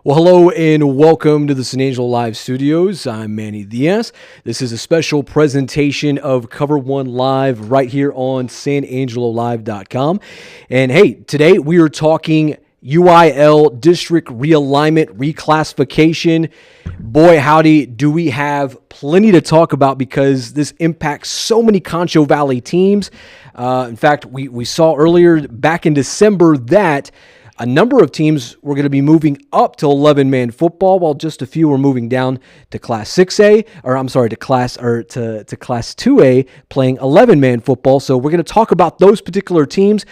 Well, hello and welcome to the San Angelo Live Studios. I'm Manny Diaz. This is a special presentation of Cover One Live right here on sanangelolive.com. And hey, today we are talking UIL District Realignment Reclassification. Boy, howdy, do we have plenty to talk about because this impacts so many Concho Valley teams. In fact, we saw earlier back in December that a number of teams were going to be moving up to 11-man football, while just a few were moving down to Class 6A, to Class 2A, playing 11-man football. So we're going to talk about those particular teams,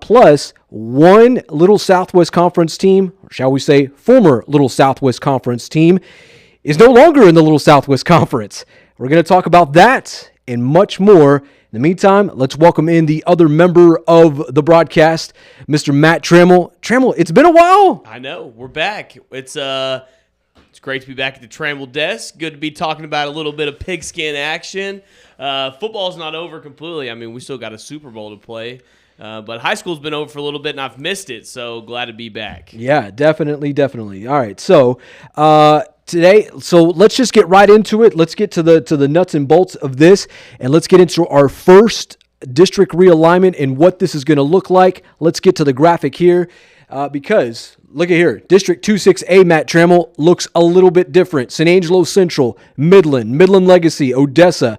plus one Little Southwest Conference team, or shall we say, former Little Southwest Conference team, is no longer in the Little Southwest Conference. We're going to talk about that and much more. In the meantime, let's welcome in the other member of the broadcast, Mr. Matt Trammell. Trammell, it's been a while. I know. We're back. It's great to be back at the Trammell desk. Good to be talking about a little bit of pigskin action. Football's not over completely. I mean, we still got a Super Bowl to play. But high school's been over for a little bit, and I've missed it, so glad to be back. Yeah, definitely. All right, so today, let's just get right into it. Let's get to the nuts and bolts of this, and let's get into our first district realignment and what this is going to look like. Let's get to the graphic here, because look at here. District 26A, Matt Trammell, looks a little bit different. San Angelo Central, Midland Legacy, Odessa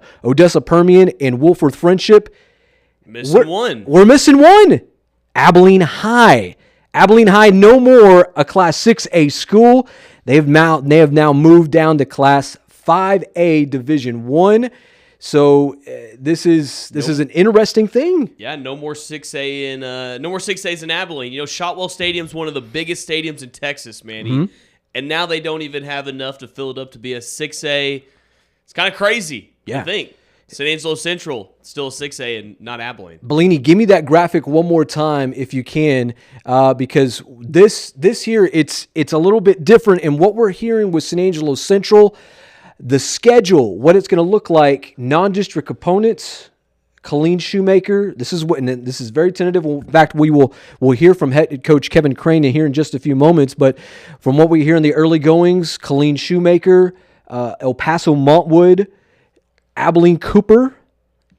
Permian, and Wolford Friendship. We're missing one. Abilene High. No more a Class 6A school. They have now moved down to Class 5A Division I. So this is an interesting thing. Yeah, no more 6As in Abilene. You know, Shotwell Stadium's one of the biggest stadiums in Texas, Manny. Mm-hmm. And now they don't even have enough to fill it up to be a 6A. It's kind of crazy. Yeah. I think. San Angelo Central, still a 6A and not Abilene. Bellini, give me that graphic one more time if you can, because this here, it's a little bit different. And what we're hearing with San Angelo Central, the schedule, what it's going to look like, non-district opponents, Colleen Shoemaker. This is very tentative. In fact, we'll hear from head coach Kevin Crane here in just a few moments. But from what we hear in the early goings, Colleen Shoemaker, El Paso Montwood, Abilene Cooper,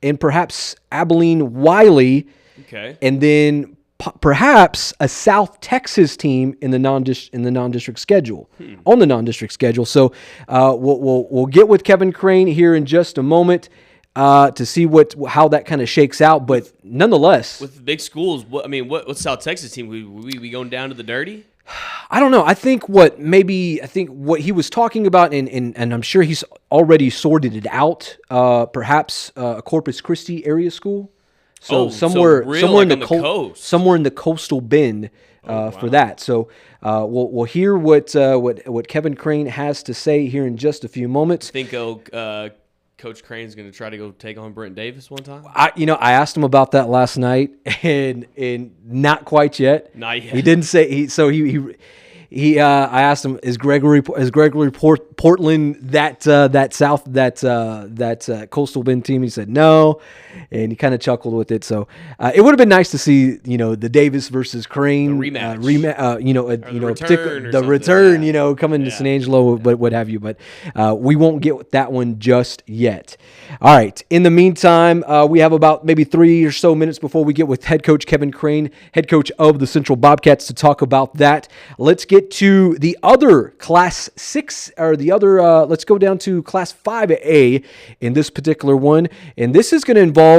and perhaps Abilene Wiley. Okay. And then perhaps a South Texas team in the non-district schedule. On the non-district schedule. So we'll get with Kevin Crane here in just a moment to see how that kind of shakes out. But nonetheless, with the big schools, what's South Texas team? We going down to the dirty? I don't know. I think what he was talking about, and I'm sure he's already sorted it out. Perhaps a Corpus Christi area school. So somewhere in the coast, somewhere in the coastal bend for that. So we'll hear what Kevin Crane has to say here in just a few moments. I think Coach Crane's going to try to go take on Brent Davis one time. I asked him about that last night, and not quite yet. Not yet. He didn't say I asked him, is Gregory Portland that coastal bend team? He said no, and he kind of chuckled with it. So it would have been nice to see the Davis versus Crane rematch, the return, coming to San Angelo, but what have you. But we won't get that one just yet. All right. In the meantime, we have about maybe 3 or so minutes before we get with head coach Kevin Crane, head coach of the Central Bobcats, to talk about that. Let's get to the other Class 6, or the other, let's go down to Class 5A in this particular one. And this is going to involve,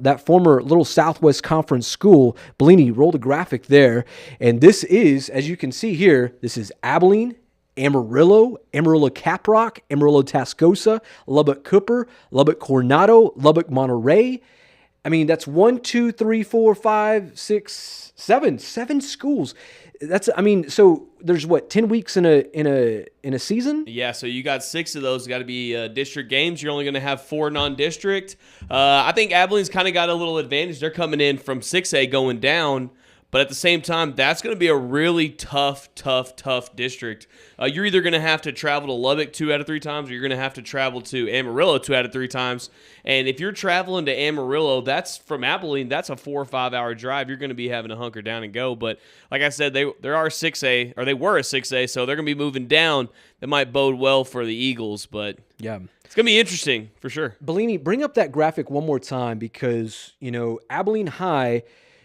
that former Little Southwest Conference school. Bellini, roll the graphic there. And this is, as you can see here, this is Abilene, Amarillo Caprock, Amarillo Tascosa, Lubbock Cooper, Lubbock Coronado, Lubbock Monterey. I mean, that's 1, 2, 3, 4, 5, 6, 7 schools. So there's 10 weeks in a season? Yeah, so you got 6 of those got to be district games. You're only going to have 4 non-district. I think Abilene's kind of got a little advantage. They're coming in from 6A going down, But at the same time, that's going to be a really tough district. You're either going to have to travel to Lubbock 2 out of 3 times, or you're going to have to travel to Amarillo 2 out of 3 times. And if you're traveling to Amarillo, that's from Abilene, that's a 4 or 5 hour drive. You're going to be having to hunker down and go. But like I said, they were a 6A, so they're going to be moving down. That might bode well for the Eagles, but yeah, it's going to be interesting for sure. Bellini, bring up that graphic one more time because, Abilene High,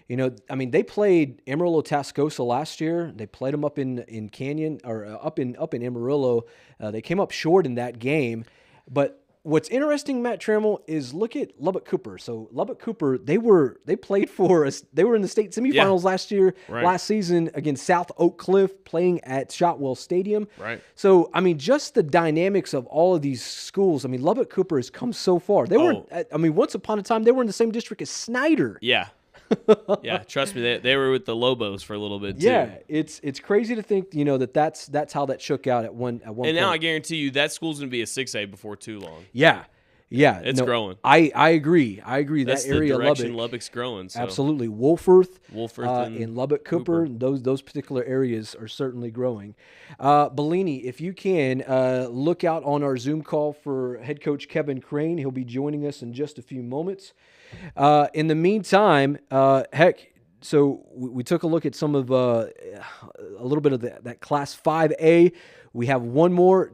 they played Amarillo Tascosa last year. They played them up in Canyon or up in Amarillo. They came up short in that game. But what's interesting, Matt Trammell, is look at Lubbock Cooper. So Lubbock Cooper, they played for us. They were in the state semifinals last season against South Oak Cliff, playing at Shotwell Stadium. Right. So just the dynamics of all of these schools. Lubbock Cooper has come so far. They were, once upon a time, they were in the same district as Snyder. Yeah. Yeah, trust me, they were with the Lobos for a little bit too. Yeah, it's crazy to think that's how that shook out at one and point. now I guarantee you that school's going to be a 6A before too long. Yeah, it's growing. I agree. That's that area the direction Lubbock, Lubbock's growing. So. Absolutely, Wolforth and Lubbock Cooper. Those particular areas are certainly growing. Bellini, if you can look out on our Zoom call for head coach Kevin Crane. He'll be joining us in just a few moments. In the meantime, so we took a look at some of a little bit of that Class 5A. We have one more.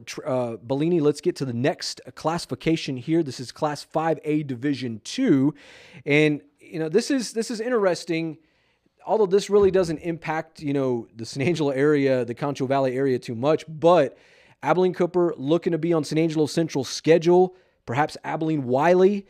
Bellini, let's get to the next classification here. This is Class 5A Division 2. And, this is interesting. Although this really doesn't impact, the San Angelo area, the Concho Valley area too much, but Abilene Cooper looking to be on San Angelo Central's schedule, perhaps Abilene Wiley.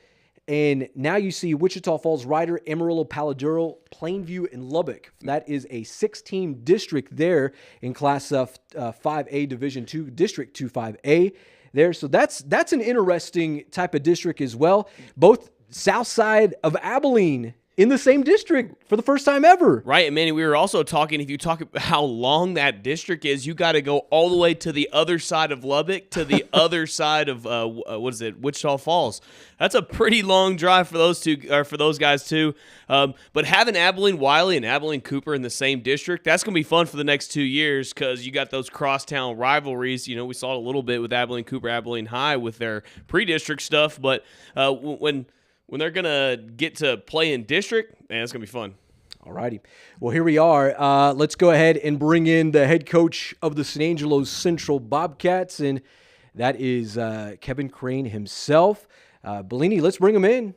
And now you see Wichita Falls, Ryder, Amarillo, Paladuro, Plainview, and Lubbock. That is a 6-team district there in Class 5A Division 2, District 2-5A there. So that's an interesting type of district as well. Both south side of Abilene in the same district for the first time ever. Right, and Manny, we were also talking, if you talk about how long that district is, you got to go all the way to the other side of Lubbock, to the other side of, Wichita Falls. That's a pretty long drive for those guys too. But having Abilene Wiley and Abilene Cooper in the same district, that's going to be fun for the next 2 years because you got those crosstown rivalries. We saw it a little bit with Abilene Cooper, Abilene High with their pre-district stuff, but when they're going to get to play in district, man, it's going to be fun. All righty. Well, here we are. Let's go ahead and bring in the head coach of the San Angelo Central Bobcats, and that is Kevin Crane himself. Bellini, let's bring him in.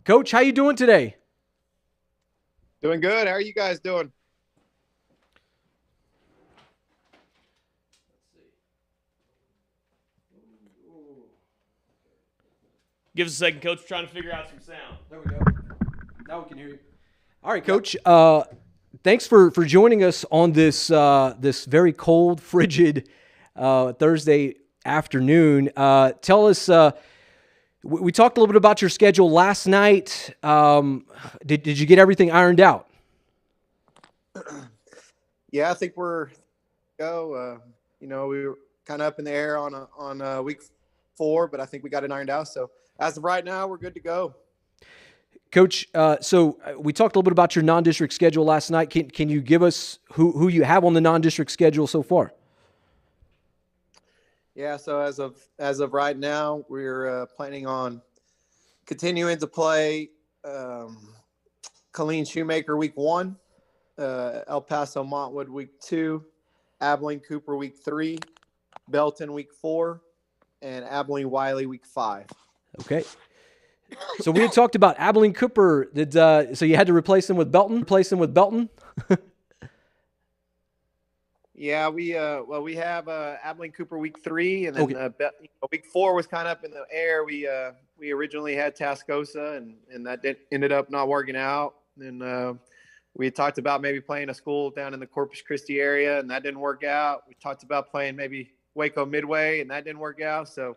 Coach, how you doing today? Doing good. How are you guys doing? Give us a second, Coach. We're trying to figure out some sound. There we go. Now we can hear you. All right, Coach. Thanks for joining us on this this very cold, frigid Thursday afternoon. Tell us. We talked a little bit about your schedule last night. Did you get everything ironed out? Yeah, I think we were kind of up in the air on week 4, but I think we got it ironed out. So as of right now, we're good to go. Coach, so we talked a little bit about your non-district schedule last night. Can you give us who you have on the non-district schedule so far? Yeah, so as of right now, we're planning on continuing to play Colleen Shoemaker week 1, El Paso Montwood week 2, Abilene Cooper week 3, Belton week 4, and Abilene Wiley week 5. Okay. So we had talked about Abilene Cooper. So you had to replace him with Belton? Yeah, we have Abilene Cooper week 3, and then week 4 was kind of up in the air. We originally had Tascosa, and that ended up not working out. And we had talked about maybe playing a school down in the Corpus Christi area, and that didn't work out. We talked about playing maybe Waco Midway, and that didn't work out. So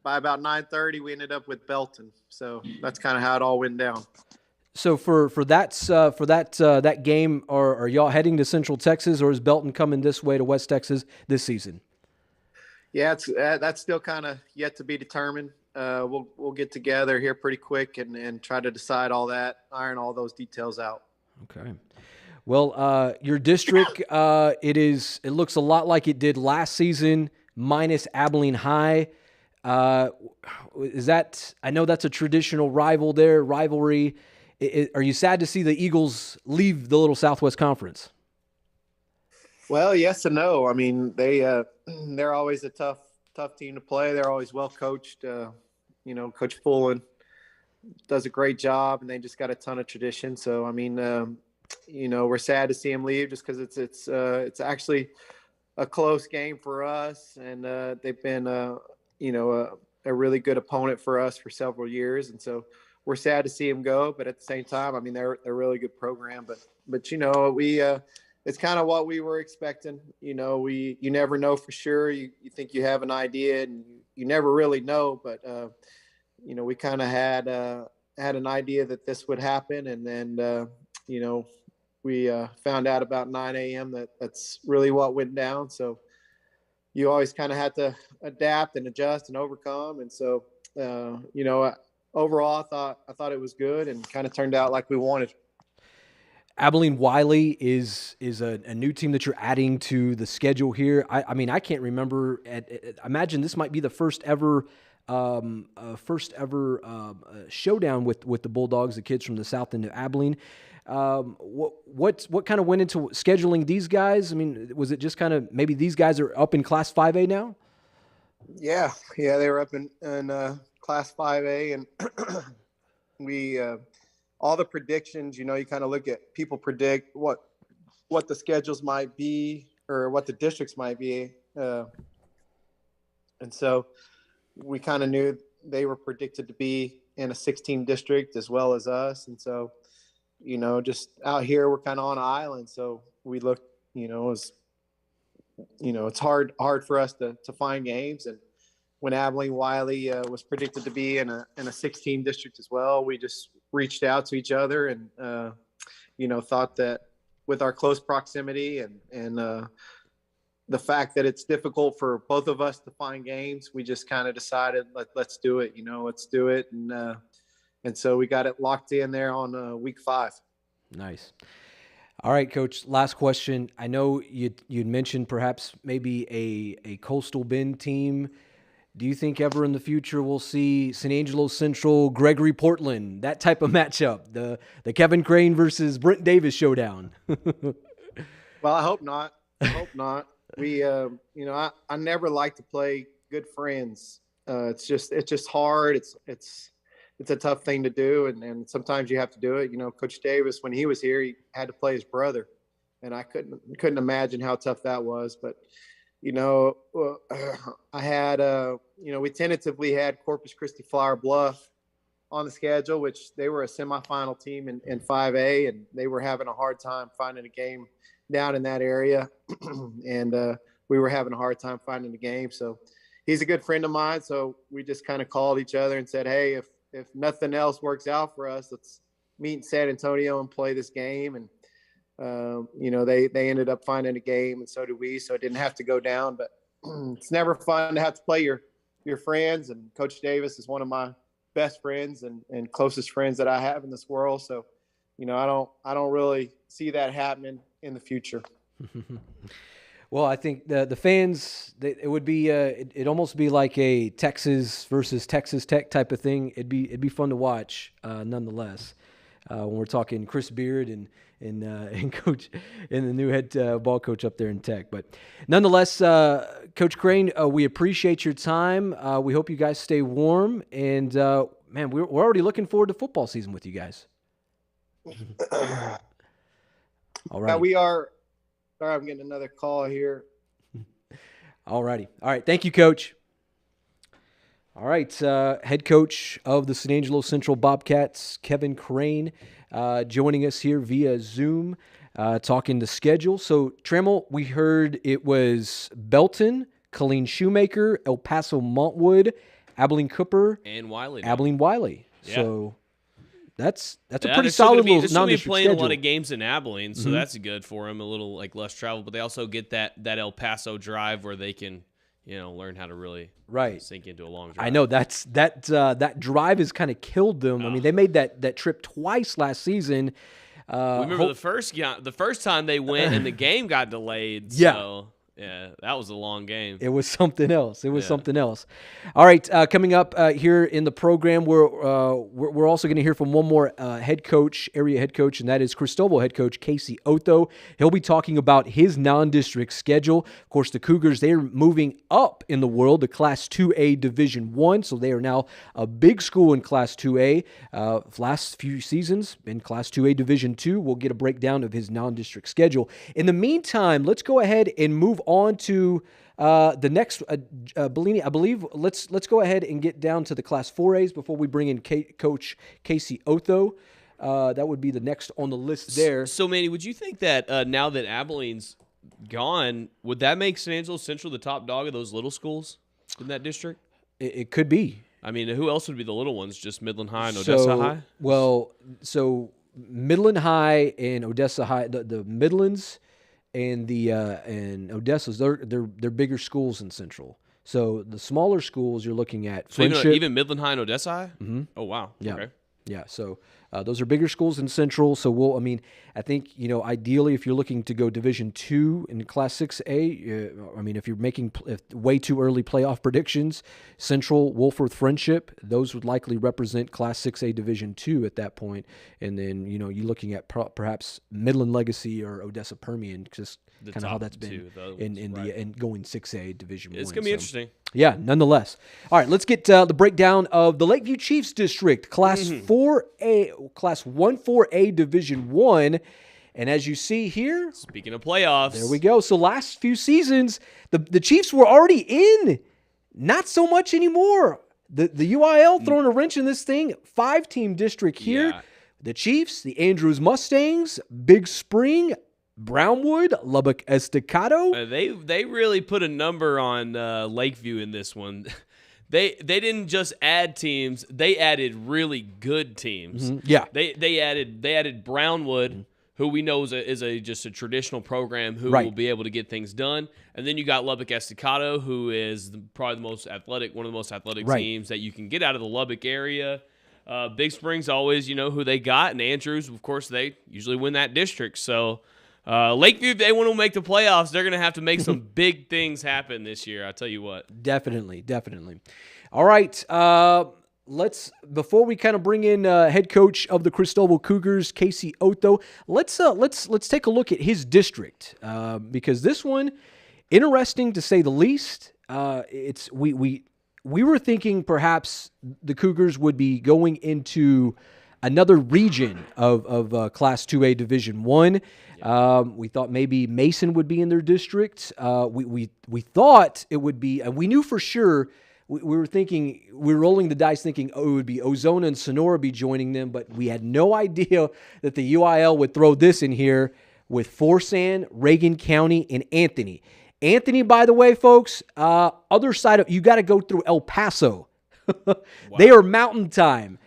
by about 9:30, we ended up with Belton. So that's kind of how it all went down. So for that game, are y'all heading to Central Texas, or is Belton coming this way to West Texas this season? Yeah, that's still kind of yet to be determined. We'll get together here pretty quick and try to decide all that, iron all those details out. Okay. Well, your district, it looks a lot like it did last season, minus Abilene High. I know that's a traditional rivalry. Are you sad to see the Eagles leave the little Southwest Conference? Well, yes and no. I mean, they're always a tough team to play. They're always well coached. Coach Pullen does a great job, and they just got a ton of tradition. So, I mean, we're sad to see him leave just because it's actually a close game for us, and they've been a really good opponent for us for several years, and so we're sad to see him go. But at the same time, I mean, they're a really good program. But we it's kind of what we were expecting. You never know for sure. You think you have an idea, and you never really know. But we kind of had an idea that this would happen, and then we found out about 9 a.m. that's really what went down. So you always kind of had to adapt and adjust and overcome. And so overall, I thought it was good and kind of turned out like we wanted. Abilene Wiley is a new team that you're adding to the schedule here. I mean, I can't remember. I imagine this might be the first ever showdown with the Bulldogs, the kids from the South into Abilene. What kind of went into scheduling these guys? I mean, was it just kind of maybe these guys are up in Class 5A now? Yeah, they were up in Class 5A, and we all the predictions. You kind of look at people predict what the schedules might be or what the districts might be, and so we kind of knew they were predicted to be in a 16 district as well as us, and so. Just out here, we're kind of on an island. So we look, it's hard for us to find games. And when Abilene Wiley was predicted to be in a 16 district as well, we just reached out to each other and, thought that with our close proximity and the fact that it's difficult for both of us to find games, we just kind of decided, let's do it, let's do it. And so we got it locked in there on week 5. Nice. All right, Coach, last question. I know you'd mentioned perhaps maybe a Coastal Bend team. Do you think ever in the future we'll see San Angelo Central, Gregory Portland, that type of matchup, the Kevin Crane versus Brent Davis showdown? Well, I hope not. We, I never like to play good friends. It's just hard. It's a tough thing to do, and sometimes you have to do it. Coach Davis, when he was here, he had to play his brother, and I couldn't imagine how tough that was. But I had we tentatively had Corpus Christi Flower Bluff on the schedule, which they were a semifinal team in 5A, and they were having a hard time finding a game down in that area, and we were having a hard time finding a game. So he's a good friend of mine, so we just kind of called each other and said, hey, if nothing else works out for us, let's meet in San Antonio and play this game. And, they ended up finding a game, and so did we. So it didn't have to go down, but it's never fun to have to play your friends. And Coach Davis is one of my best friends and closest friends that I have in this world. So, I don't really see that happening in the future. Well, I think the fans, it would be it'd almost be like a Texas versus Texas Tech type of thing. It'd be fun to watch, nonetheless. When we're talking Chris Beard and coach and the new head ball coach up there in Tech, but nonetheless, Coach Crane, we appreciate your time. We hope you guys stay warm, and man, we're already looking forward to football season with you guys. All right, we are. Sorry, I'm getting another call here. All righty. All right. Thank you, Coach. All right. Head coach of the San Angelo Central Bobcats, Kevin Crane, joining us here via Zoom, talking the schedule. So, Trammell, we heard it was Belton, Colleen Shoemaker, El Paso Montwood, Abilene Cooper, and Wiley. Abilene Wiley. Yeah. So that's a pretty solid little non-district schedule. They're playing a lot of games in Abilene, so that's good for them. A little less travel, but they also get that El Paso drive where they can, learn how to really sink into a long drive. I know that drive has kind of killed them. I mean, they made that trip twice last season. We remember the first time they went and the game got delayed. Yeah. So, yeah, that was a long game. It was something else. Something else. All right, coming up here in the program, we're also going to hear from one more area head coach, and that is Cristobal head coach Casey Otho. He'll be talking about his non-district schedule. Of course, the Cougars, they're moving up in the world to Class 2A Division I, so they are now a big school in Class 2A. Last few seasons in Class 2A Division II, we'll get a breakdown of his non-district schedule. In the meantime, let's go ahead and move on to the next, Bellini, I believe. Let's go ahead and get down to the Class 4As before we bring in Coach Casey Otho. That would be the next on the list there. So, Manny, would you think that now that Abilene's gone, would that make San Angelo Central the top dog of those little schools in that district? It could be. I mean, who else would be the little ones? Just Midland High and Odessa High? Well, so Midland High and Odessa High, the Midlands and and Odessa's, they're bigger schools in Central. So the smaller schools you're looking at. So even Midland High and Odessa High? Mm-hmm. Oh, wow. Yeah. Okay. Yeah, so those are bigger schools in Central. So I think, ideally if you're looking to go Division II in Class 6A, if you're making way too early playoff predictions, Central, Wolford, Friendship, those would likely represent Class 6A Division II at that point. And then, you're looking at perhaps Midland Legacy or Odessa Permian, just kind of how that's been in going 6A Division I. It's going to be interesting. Yeah, nonetheless. All right, let's get the breakdown of the Lakeview Chiefs District, Class 4A, Class 1-4A Division I. And as you see here, speaking of playoffs, there we go. So last few seasons, the Chiefs were already in. Not so much anymore. The UIL throwing a wrench in this thing. 5-team district here. Yeah. The Chiefs, the Andrews Mustangs, Big Spring, Brownwood, Lubbock Estacado. They really put a number on Lakeview in this one. They didn't just add teams; they added really good teams. Mm-hmm. Yeah, they added Brownwood, who we know is just a traditional program who will be able to get things done. And then you got Lubbock Estacado, who is probably one of the most athletic teams that you can get out of the Lubbock area. Big Spring's always who they got, and Andrews, of course, they usually win that district. So. Lakeview, if they want to make the playoffs, they're going to have to make some big things happen this year. I'll tell you what. Definitely. All right. Before we kind of bring in head coach of the Cristobal Cougars, Casey Otho, let's take a look at his district because this one, interesting to say the least. We were thinking perhaps the Cougars would be going into another region of Class 2A Division I. We thought maybe Mason would be in their district. We thought it would be, and we knew for sure. We were rolling the dice thinking, it would be Ozona and Sonora be joining them, but we had no idea that the UIL would throw this in here with Forsan, Reagan County, and Anthony. Anthony, by the way, folks, other side of, you got to go through El Paso. Wow. They are mountain time.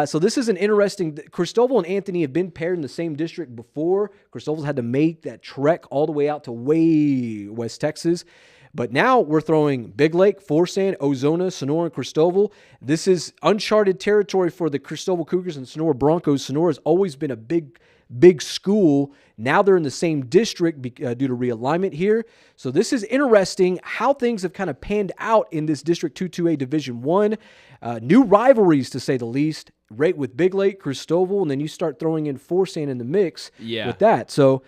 So this is an interesting. Cristobal and Anthony have been paired in the same district before. Cristobal's had to make that trek all the way out to way West Texas. But now we're throwing Big Lake, Forsan, Ozona, Sonora, and Cristobal. This is uncharted territory for the Cristobal Cougars and Sonora Broncos. Sonora's always been a big school. Now they're in the same district due to realignment here. So this is interesting how things have kind of panned out in this District 2-2A Division I. New rivalries, to say the least, right with Big Lake, Cristobal, and then you start throwing in Forsan in the mix with that. So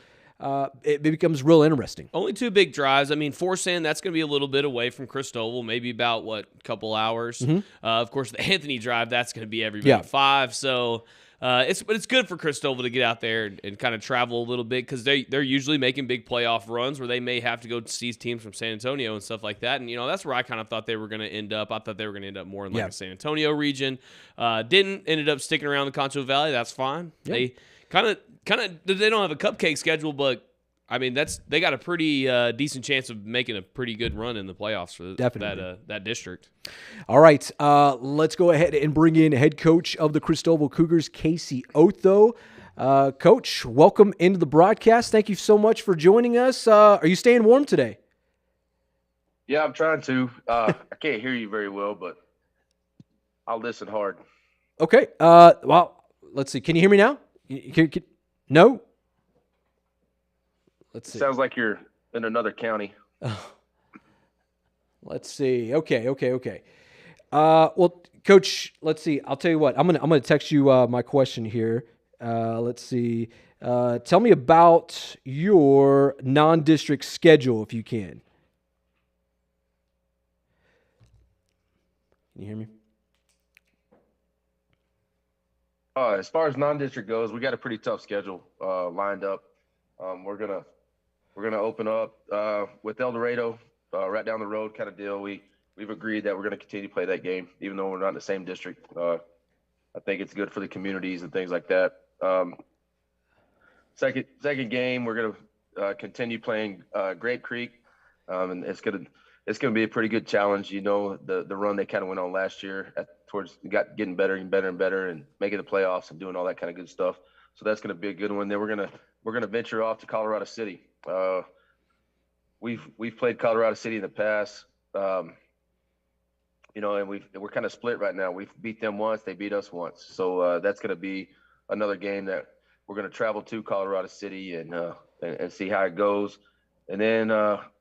it becomes real interesting. Only 2 big drives. I mean, Forsan, that's going to be a little bit away from Cristobal, maybe about, couple hours. Mm-hmm. Of course, the Anthony drive, that's going to be every 5. So it's good for Cristobal to get out there and kind of travel a little bit because they're usually making big playoff runs where they may have to go see teams from San Antonio and stuff like that. And, that's where I kind of thought they were going to end up. I thought they were going to end up more in the San Antonio region. Ended up sticking around the Concho Valley. That's fine. Yep. They kind of they don't have a cupcake schedule, but I mean they got a pretty decent chance of making a pretty good run in the playoffs for that district. All right, let's go ahead and bring in head coach of the Cristobal Cougars, Casey Otho. Coach, welcome into the broadcast. Thank you so much for joining us. Are you staying warm today? Yeah, I'm trying to. I can't hear you very well, but I'll listen hard. Okay. Well, let's see. Can you hear me now? No. Let's see. Sounds like you're in another county. Let's see. Okay. Well, Coach, let's see. I'll tell you what. I'm gonna text you my question here. Let's see. Tell me about your non-district schedule, if you can. Can you hear me? As far as non-district goes, we got a pretty tough schedule lined up. We're gonna open up with El Dorado right down the road, kind of deal. We've agreed that we're gonna continue to play that game, even though we're not in the same district. I think it's good for the communities and things like that. Second game, we're gonna continue playing Grape Creek, and it's gonna be a pretty good challenge. You know, the run they kind of went on last year towards getting better and better and better and making the playoffs and doing all that kind of good stuff. So that's gonna be a good one. Then we're gonna venture off to Colorado City. We've played Colorado City in the past. You know, and we're kind of split right now. We've beat them once, they beat us once. So that's going to be another game that we're going to travel to Colorado City and see how it goes. And then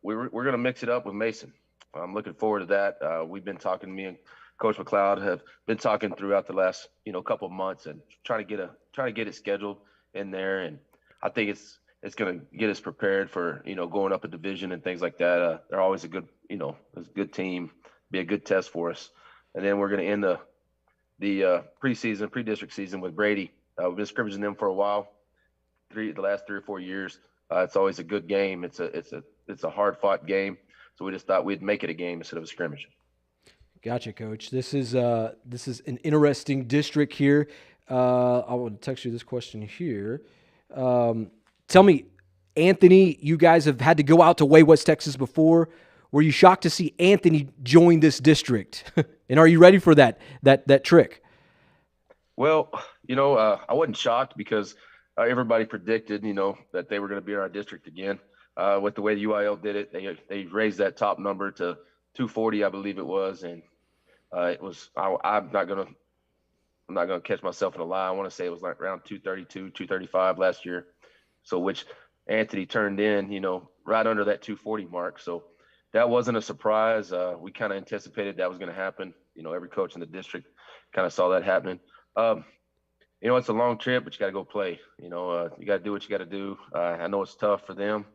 we're going to mix it up with Mason. I'm looking forward to that. We've been talking. Me and Coach McLeod have been talking throughout the last couple of months and trying to get it scheduled in there. And I think it's going to get us prepared for going up a division and things like that. They're always a good team. Be a good test for us. And then we're going to end the pre-district season with Brady. We've been scrimmaging them for a while, the last 3 or 4 years. It's always a good game. It's a hard-fought game. So we just thought we'd make it a game instead of a scrimmage. Gotcha, Coach. This is an interesting district here. I want to text you this question here. Tell me, Anthony, you guys have had to go out to Way West, Texas before. Were you shocked to see Anthony join this district? And are you ready for that trick? Well, I wasn't shocked because everybody predicted, that they were going to be in our district again. With the way the UIL did it, they raised that top number to 240, I believe it was, and it was. I'm not gonna catch myself in a lie. I want to say it was like around 232, 235 last year. So which Anthony turned in, right under that 240 mark. So that wasn't a surprise. We kind of anticipated that was going to happen. Every coach in the district kind of saw that happening. It's a long trip, but you got to go play. You got to do what you got to do. I know it's tough for them.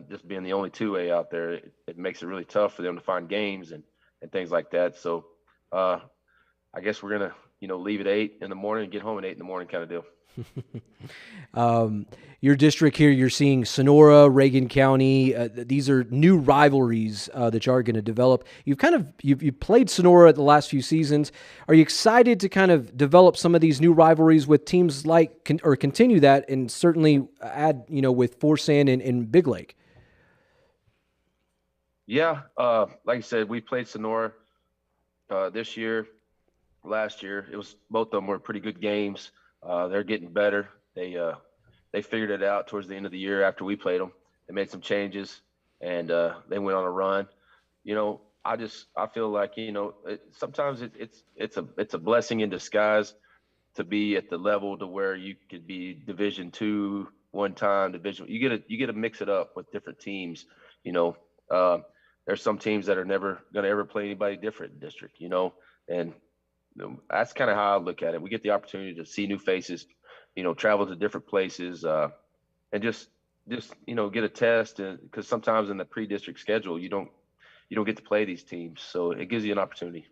Just being the only 2A out there, it makes it really tough for them to find games and things like that. So I guess we're going to, leave at 8 in the morning and get home at 8 in the morning kind of deal. Your district here, you're seeing Sonora, Reagan County. These are new rivalries that you are going to develop. You've played Sonora the last few seasons. Are you excited to kind of develop some of these new rivalries with teams or continue that and certainly add, with Forsan and Big Lake? Yeah. Like I said, we played Sonora this year. Last year, both of them were pretty good games. They're getting better. They figured it out towards the end of the year after we played them. They made some changes and they went on a run. I feel like sometimes it's a blessing in disguise to be at the level to where you could be Division II one time, Division. You get to mix it up with different teams. There's some teams that are never going to ever play anybody different in district. And that's kind of how I look at it. We get the opportunity to see new faces, travel to different places, and just get a test. Because sometimes in the pre-district schedule, you don't get to play these teams, so it gives you an opportunity.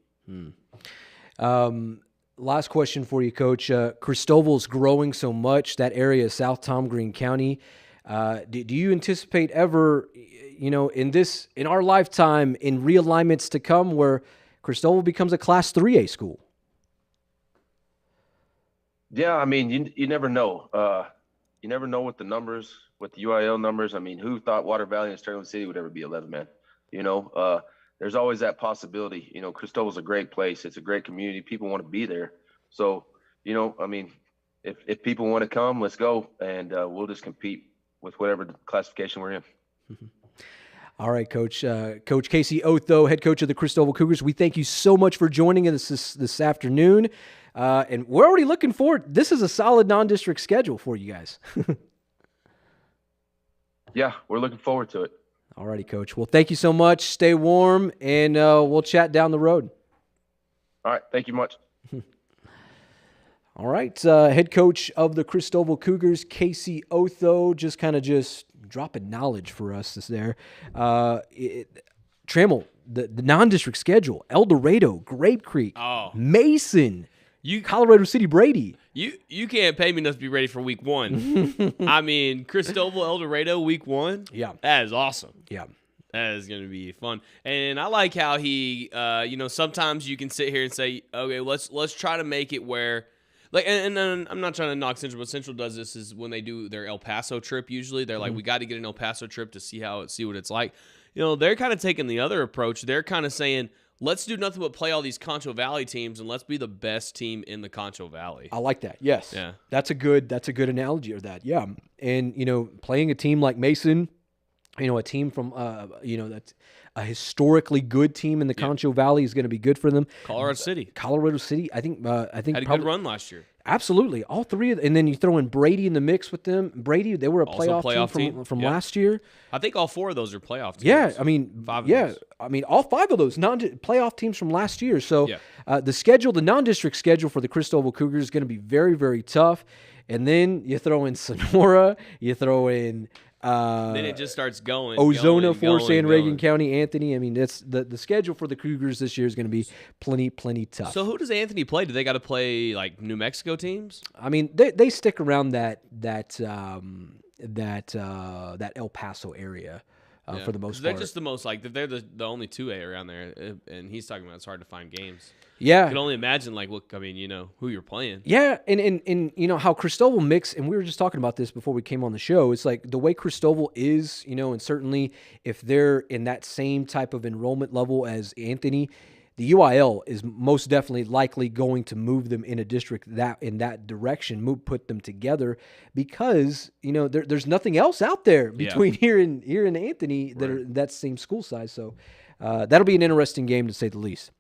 Last question for you, Coach. Cristoval's growing so much, that area of South Tom Green County. Do you anticipate ever, in our lifetime, in realignments to come, where Cristoval becomes a Class 3A school? Yeah, I mean, you never know. You never know with the UIL numbers. I mean, who thought Water Valley and Sterling City would ever be 11-man? There's always that possibility. Cristoval's a great place. It's a great community. People want to be there. So, I mean, if people want to come, let's go, and we'll just compete with whatever classification we're in. All right, Coach. Coach Casey Otho, head coach of the Cristobal Cougars, we thank you so much for joining us this afternoon. And we're already looking forward. This is a solid non-district schedule for you guys. Yeah, we're looking forward to it. All righty, Coach. Well, thank you so much. Stay warm, and we'll chat down the road. All right. Thank you much. All right. Head coach of the Cristobal Cougars, Casey Otho, just dropping knowledge for us there. Trammell, the non-district schedule, El Dorado, Grape Creek, Mason, Colorado City, Brady. You can't pay me enough to be ready for week 1. I mean, Cristobal, El Dorado, week 1. Yeah. That is awesome. Yeah. That is going to be fun. And I like how he, sometimes you can sit here and say, okay, let's try to make it where, like, and I'm not trying to knock Central, but Central does this is when they do their El Paso trip. Usually, they're like, we got to get an El Paso trip to see what it's like. They're kind of taking the other approach. They're kind of saying, let's do nothing but play all these Concho Valley teams, and let's be the best team in the Concho Valley. I like that. Yes. Yeah. That's a good analogy of that. Yeah. And playing a team like Mason, a team from that's a historically good team in the Concho Valley is going to be good for them. Colorado City, I think had a good run last year. Absolutely, all three and then you throw in Brady in the mix with them. Brady, they were a playoff team from last year. I think all 4 of those are playoff teams. Yeah, I mean, 5 of those. I mean, all 5 of those playoff teams from last year. So the non-district schedule for the Cristobal Cougars is going to be very, very tough. And then you throw in Sonora, you throw in then it just starts going. Ozona, Fort San Reagan County, Anthony. I mean, that's the schedule for the Cougars this year is going to be plenty tough. So who does Anthony play? Do they got to play like New Mexico teams? I mean, they stick around that El Paso area for the most part. They're just the most they're the only 2A around there, and he's talking about it's hard to find games. Yeah, I can only imagine who you're playing. Yeah, and how Cristobal mix, and we were just talking about this before we came on the show. It's like the way Cristobal is, and certainly if they're in that same type of enrollment level as Anthony, the UIL is most definitely likely going to move them in a district in that direction, put them together because there's nothing else out there between here and Anthony that are that same school size. So that'll be an interesting game to say the least.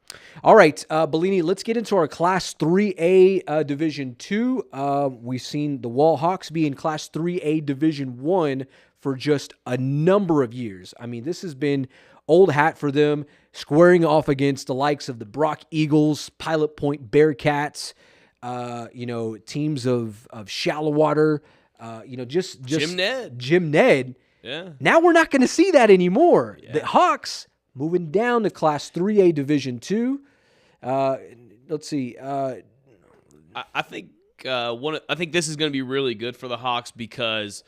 All right, Bellini, let's get into our Class 3A Division 2. We've seen the Wall Hawks be in Class 3A Division 1 for just a number of years. I mean, this has been old hat for them, squaring off against the likes of the Brock Eagles, Pilot Point Bearcats, teams of Shallow Water, just Jim Ned. Yeah. Now we're not going to see that anymore. Yeah. The Hawks moving down to Class 3A Division 2. Let's see. I think I think this is going to be really good for the Hawks because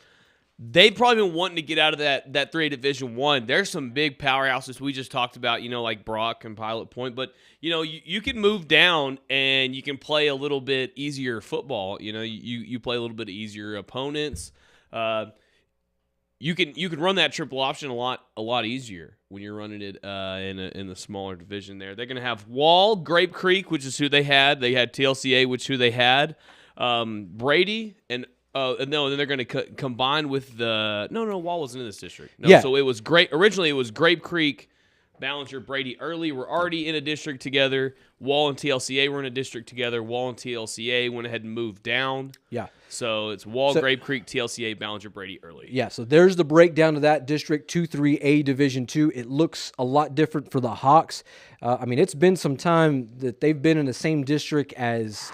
they've probably been wanting to get out of that 3A Division 1. There's some big powerhouses we just talked about, like Brock and Pilot Point. But, you can move down and you can play a little bit easier football. You play a little bit easier opponents. You can run that triple option a lot easier when you're running it in the smaller division there. They're going to have Wall, Grape Creek, which is who they had. They had TLCA, which is who they had. Brady, and then they're going to combine with the – no, Wall wasn't in this district. No, yeah. So it was originally it was Grape Creek, Ballinger, Brady, Early were already in a district together. Wall and TLCA were in a district together. Wall and TLCA went ahead and moved down. Yeah. So it's Wall, Grape Creek, TLCA, Ballinger, Brady, Early. Yeah, so there's the breakdown of that District 2-3A Division 2. It looks a lot different for the Hawks. It's been some time that they've been in the same district as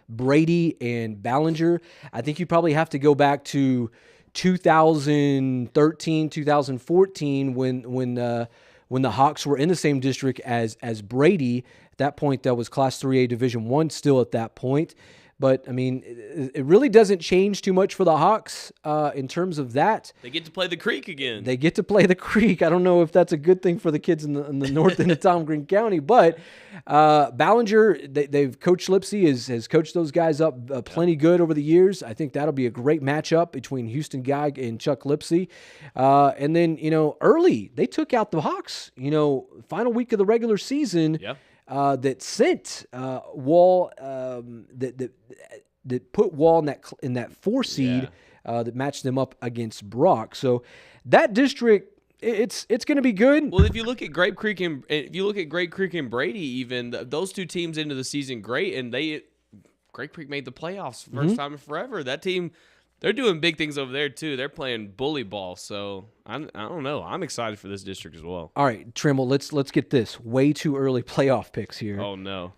Brady and Ballinger. I think you probably have to go back to 2013, 2014 when the Hawks were in the same district as Brady. At that point, that was Class 3A Division 1 still at that point. But, it really doesn't change too much for the Hawks in terms of that. They get to play the Creek again. They get to play the Creek. I don't know if that's a good thing for the kids in the north end of Tom Green County. But Ballinger, Coach Lipsy has coached those guys up plenty good over the years. I think that'll be a great matchup between Houston Guy and Chuck Lipsy. And then, Early, they took out the Hawks, final week of the regular season. Yep. That sent Wall that put Wall in that 4 seed that matched them up against Brock. So that district, it's going to be good. Well, if you look at Grape Creek and Brady, even those two teams into the season, great, and Grape Creek made the playoffs first time in forever. That team, they're doing big things over there too. They're playing bully ball, so I don't know. I'm excited for this district as well. All right, Trammell, let's get this. Way too early playoff picks here. Oh no.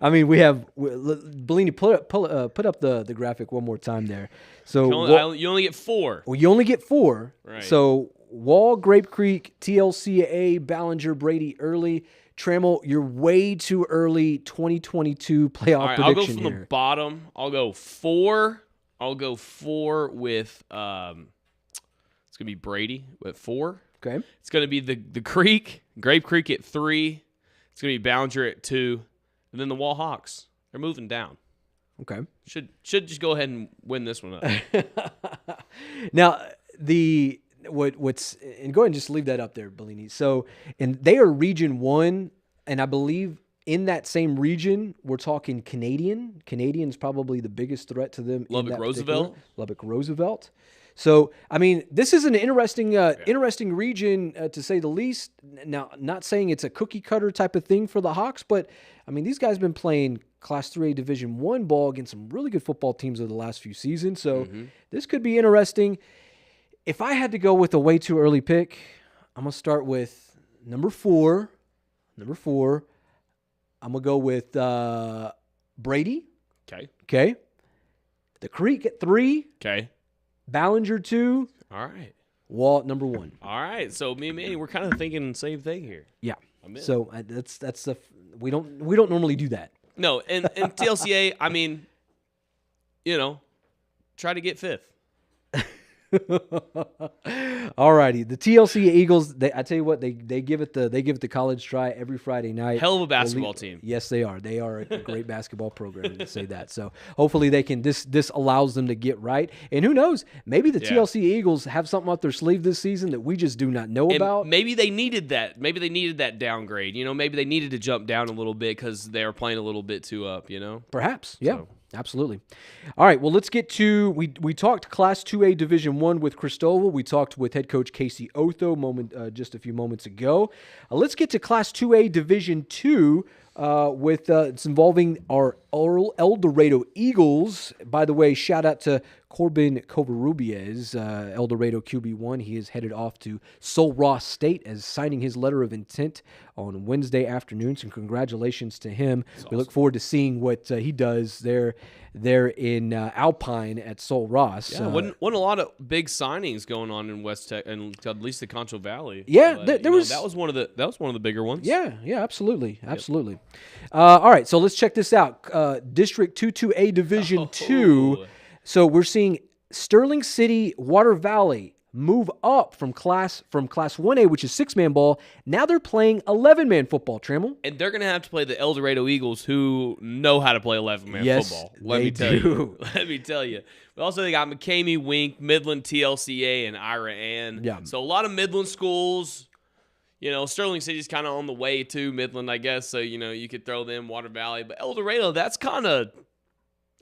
I mean, we have Bellini. Put up the graphic one more time there. So you only get 4. Well, you only get 4. Right. So Wall, Grape Creek, TLCA, Ballinger, Brady, early. Trammell, you're way too early. 2022 playoff All right, prediction I'll go from here. the bottom. I'll go 4. I'll go 4 with it's gonna be Brady at 4. Okay. It's gonna be the Creek, Grape Creek at 3. It's going to be Ballinger at 2, and then the Wall Hawks. They're moving down. Okay. Should just go ahead and win this one up. Now, what's and go ahead and just leave that up there, Bellini. So, and they are Region 1, and I believe in that same region, we're talking Canadian. Canadian's probably the biggest threat to them. Lubbock Roosevelt. Lubbock Roosevelt. So, I mean, this is an interesting region to say the least. Now, not saying it's a cookie cutter type of thing for the Hawks, but I mean, these guys have been playing Class 3A Division 1 ball against some really good football teams over the last few seasons. So, this could be interesting. If I had to go with a way too early pick, I'm going to start with number 4. Number 4, I'm going to go with Brady. Okay. The Creek at 3. Okay. Ballinger 2. All right. Wall number 1. All right. So me and Manny, we're kind of thinking the same thing here. Yeah. So that's the we don't normally do that. No, and TLCA, I mean, try to get 5th. All righty, the TLC Eagles. I tell you what, they give it the college try every Friday night. Hell of a basketball team. Yes, they are. They are a great basketball program. To say that. So hopefully they can. This allows them to get right. And who knows? Maybe the TLC Eagles have something up their sleeve this season that we just do not know about. Maybe they needed that. Maybe they needed that downgrade. Maybe they needed to jump down a little bit because they were playing a little bit too up. Perhaps. Yeah. So. Absolutely. All right, well, let's get to we talked Class 2A Division 1 with Cristobal. We talked with head coach Casey Otho just a few moments ago. Let's get to Class 2A Division 2 with it's involving our El Dorado Eagles. By the way, shout out to Corbin Covarrubias, El Dorado QB1. He is headed off to Sul Ross State as signing his letter of intent on Wednesday afternoon. So congratulations to him. That's awesome. We look forward to seeing what he does there in Alpine at Sul Ross. Yeah, wasn't a lot of big signings going on in West Tech, and at least the Concho Valley. Yeah, there was that was one of the bigger ones. Yeah, absolutely. All right, so let's check this out. District 2A Division 2. So we're seeing Sterling City, Water Valley move up from Class 1A, which is 6-man ball. Now they're playing 11-man football, Trammell. And they're going to have to play the El Dorado Eagles, who know how to play 11-man football. Let me tell you. But also they got McCamey, Wink, Midland, TLCA, and Ira Ann. Yeah. So a lot of Midland schools. Sterling City's kind of on the way to Midland, I guess. So, you could throw them, Water Valley. But El Dorado, that's kind of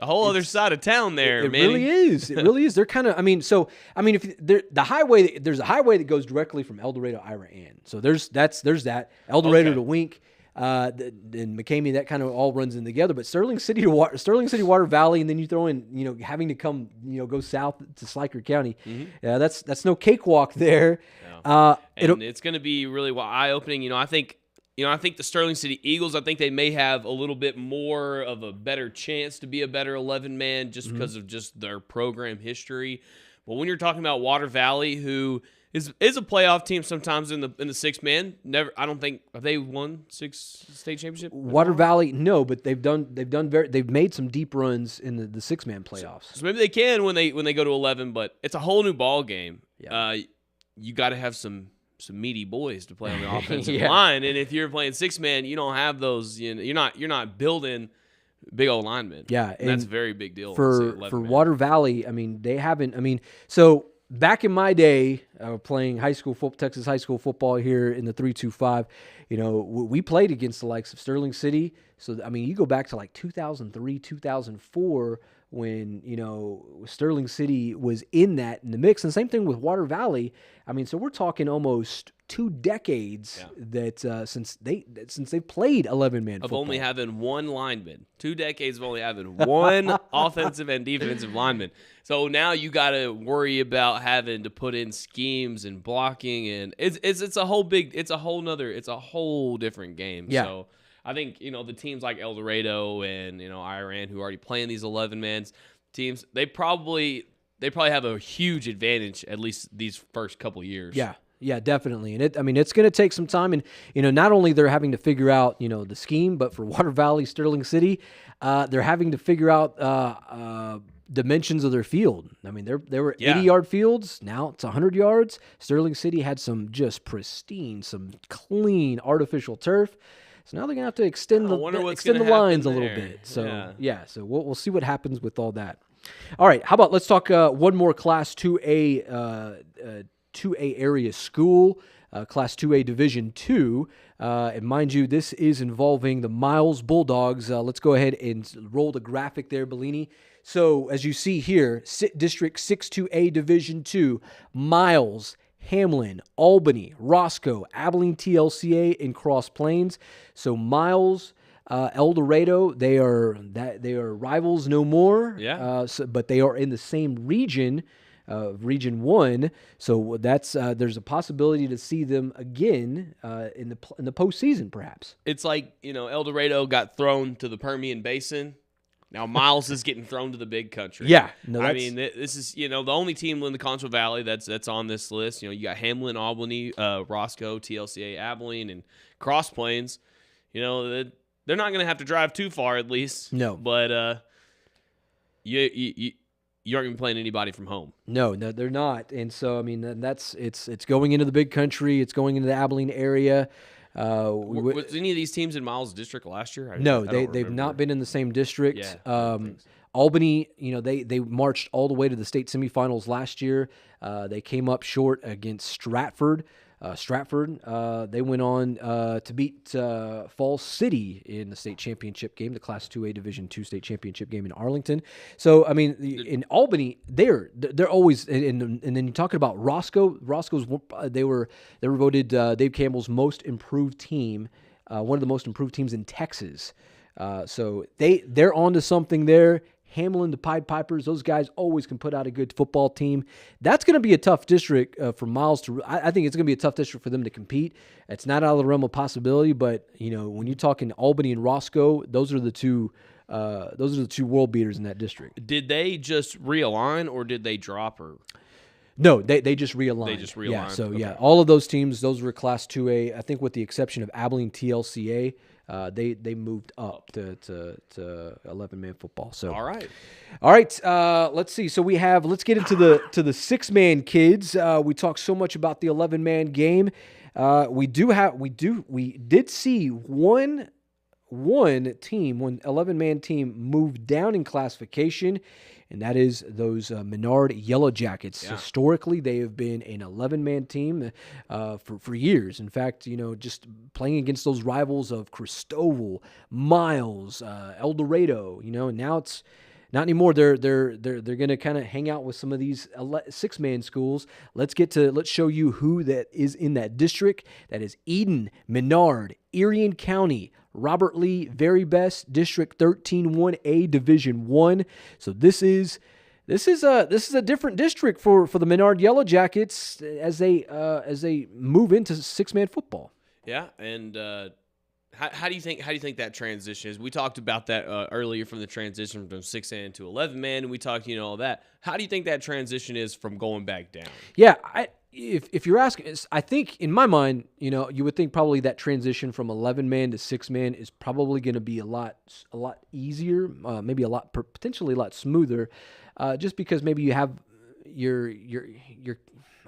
a whole other side of town there, It man. Really is. It really is. They're kind of, if there's a highway that goes directly from El Dorado to Ira Ann. So there's that. El Dorado to Wink, and McCamey, that kind of all runs in together. But Sterling City, Water Valley, and then you throw in, having to come, go south to Sliker County. Mm-hmm. That's no cakewalk there. No. And it's going to be really eye-opening. I think the Sterling City Eagles, I think they may have a little bit more of a better chance to be a better 11-man just because of just their program history. But when you're talking about Water Valley, who is a playoff team sometimes in the 6-man, I don't think have they won 6 state championship. Water Valley, no, but they've made some deep runs in the 6-man playoffs. So maybe they can when they go to 11, but it's a whole new ball game. Yeah. You got to have some meaty boys to play on the offensive line, and if you're playing 6-man, you don't have those. You're not building big old linemen. Yeah, and that's a very big deal for Water Valley. They haven't. So back in my day, playing Texas high school football here in the 3-2-5, we played against the likes of Sterling City. So you go back to like 2003, 2004. when Sterling City was in the mix, and same thing with Water Valley. I mean, so we're talking almost 2 decades that since they've played 11-man of football. only having one lineman. 2 decades of only having one offensive and defensive lineman. So now you got to worry about having to put in schemes and blocking, and it's a whole different game. Yeah. So I think the teams like El Dorado and Iran, who are already playing these 11-man teams, they probably have a huge advantage, at least these first couple years. Yeah, definitely. And it's going to take some time. And, not only they're having to figure out, the scheme, but for Water Valley, Sterling City, they're having to figure out dimensions of their field. I mean, there were 80-yard fields. Now it's 100 yards. Sterling City had some just pristine, some clean artificial turf. So now they're going to have to extend the lines a little bit. So, so we'll see what happens with all that. All right, how about let's talk one more Class 2A 2A area school, Class 2A Division 2. And mind you, this is involving the Miles Bulldogs. Let's go ahead and roll the graphic there, Bellini. So as you see here, District 62A Division 2, Miles, Hamlin, Albany, Roscoe, Abilene TLCA, and Cross Plains. So Miles, El Dorado, they are rivals no more. Yeah. But they are in the same region, Region 1. So that's there's a possibility to see them again in the postseason, perhaps. It's like El Dorado got thrown to the Permian Basin. Now Miles is getting thrown to the big country. Yeah, no, I mean, this is the only team in the Concho Valley that's on this list. You got Hamlin, Albany, Roscoe, TLCA, Abilene, and Cross Plains. They're not going to have to drive too far, at least. No, but you aren't going to be playing anybody from home. No, they're not. And so I mean, it's going into the big country. It's going into the Abilene area. Was any of these teams in Miles' district last year? No, they've not been in the same district. Yeah, Albany, they marched all the way to the state semifinals last year. They came up short against Stratford. They went on to beat Falls City in the state championship game, the Class 2A Division 2 state championship game in Arlington. So, I mean, in Albany, they're always, and then you're talking about Roscoe's, they were voted Dave Campbell's most improved team, one of the most improved teams in Texas. So they're on to something there. Hamlin, the Pied Pipers, those guys always can put out a good football team. That's going to be a tough district for Miles to. I think it's going to be a tough district for them to compete. It's not out of the realm of possibility, but when you're talking Albany and Roscoe, those are the two world beaters in that district. Did they just realign or did they drop her? No, they just realigned. They just realigned. Yeah, so okay. all of those teams, those were Class 2A. I think with the exception of Abilene TLCA. They moved up to 11-man football. So all right. Let's see. So let's get into the 6-man kids. We talked so much about the 11-man game. We did see one 11-man team move down in classification, and that is those Menard Yellow Jackets. Yeah. Historically, they have been an 11-man team for years. In fact, just playing against those rivals of Cristobal, Miles, El Dorado, and now it's not anymore. They're going to kind of hang out with some of these 6-man schools. Let's show you who that is in that district. That is Eden, Menard, Erie County, Robert Lee, Very Best, District 13 1A, Division 1. So this is a different district for the Menard Yellow Jackets as they move into 6-man football. Yeah, and how do you think that transition is? We talked about that earlier from the transition from 6-man to 11-man, and we talked all that. How do you think that transition is from going back down? Yeah, if you're asking, I think in my mind, you would think probably that transition from 11-man to 6-man is probably going to be a lot easier, maybe potentially a lot smoother, just because maybe you have your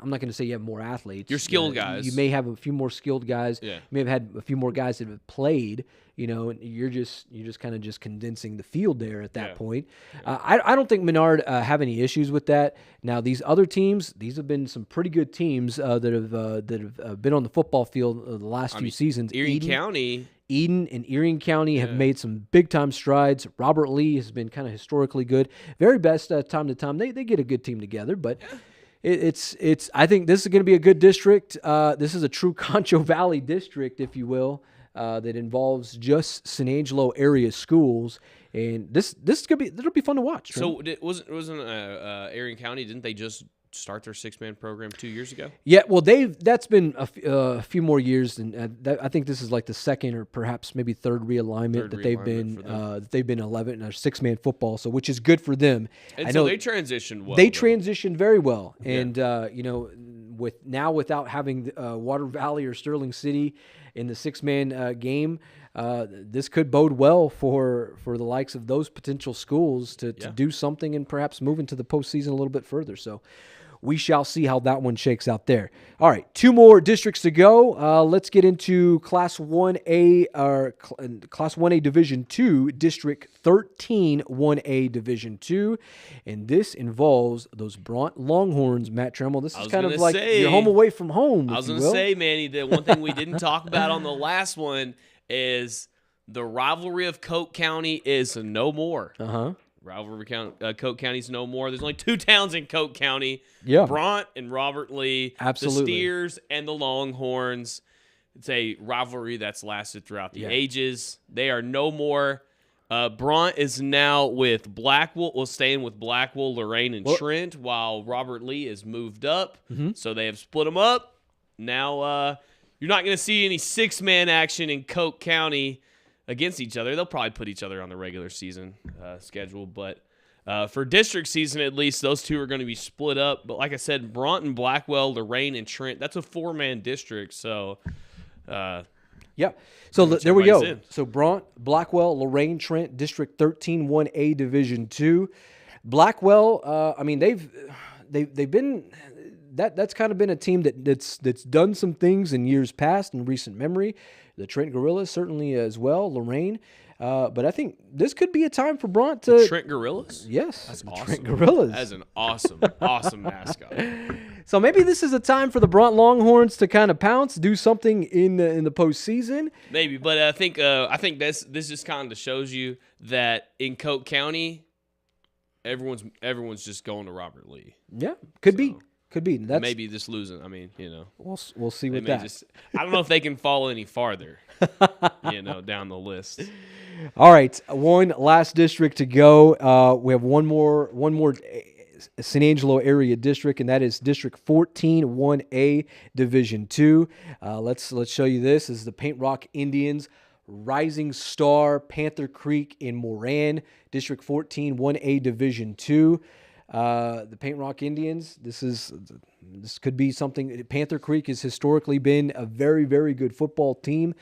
I'm not going to say you have more athletes. You're skilled guys. You may have a few more skilled guys. Yeah. You may have had a few more guys that have played. And you're just kind of just condensing the field there at that point. I don't think Menard have any issues with that. Now these other teams, these have been some pretty good teams that have been on the football field the last few seasons. Eden and Erie County have made some big time strides. Robert Lee has been kind of historically good. Very best time to time they get a good team together, but. It's. I think this is going to be a good district. This is a true Concho Valley district, if you will, that involves just San Angelo area schools, and this is gonna be. It'll be fun to watch. So wasn't Erie County? Didn't they just start their 6-man program 2 years ago? Yeah, well, that's been a few more years, and I think this is like the second or perhaps maybe third realignment that they've been 11 or 6-man football. So which is good for them. And so they transitioned well. They transitioned very well, and without having Water Valley or Sterling City in the 6-man game. This could bode well for the likes of those potential schools to do something and perhaps move into the postseason a little bit further. So we shall see how that one shakes out there. All right, 2 more districts to go. Let's get into Class 1A or Class 1A Division 2, District 13 1A Division 2, and this involves those Bront Longhorns. Matt Trammell, this is kind of like your home away from home. I was going to say, Manny, the one thing we didn't talk about on the last one is the rivalry of Coke County is no more. Rivalry Coke County's no more. There's only 2 towns in Coke County. Yeah. Bront and Robert Lee. Absolutely. The Steers and the Longhorns. It's a rivalry that's lasted throughout the ages. They are no more. Bront is now with Blackwell, staying with Blackwell, Lorraine, and Trent, while Robert Lee is moved up. So they have split them up. Now you're not going to see any 6-man action in Coke County against each other. They'll probably put each other on the regular season schedule, but for district season at least, those 2 are going to be split up. But like I said, Bront and Blackwell, Lorraine, and Trent, that's a 4-man district. So, So there we go. In. So Bront, Blackwell, Lorraine, Trent, District 13 1A Division 2. Blackwell, they've been. That's kind of been a team that's done some things in years past in recent memory. The Trent Gorillas certainly as well, Lorraine. But I think this could be a time for Bront to... The Trent Gorillas? Yes. That's awesome. Trent Gorillas. That's an awesome mascot. So maybe this is a time for the Bront Longhorns to kind of pounce, do something in the postseason. Maybe, but I think this just kind of shows you that in Coke County, everyone's just going to Robert Lee. Yeah, could be. That's, maybe just losing. I mean, we'll see with that. I don't know if they can fall any farther, down the list. All right, one last district to go. We have one more San Angelo area district, and that is District 14 1A Division 2. Let's show you this. This is the Paint Rock Indians, Rising Star, Panther Creek in Moran, District 14 1A Division 2. The Paint Rock Indians, this could be something. Panther Creek has historically been a very, very good football team.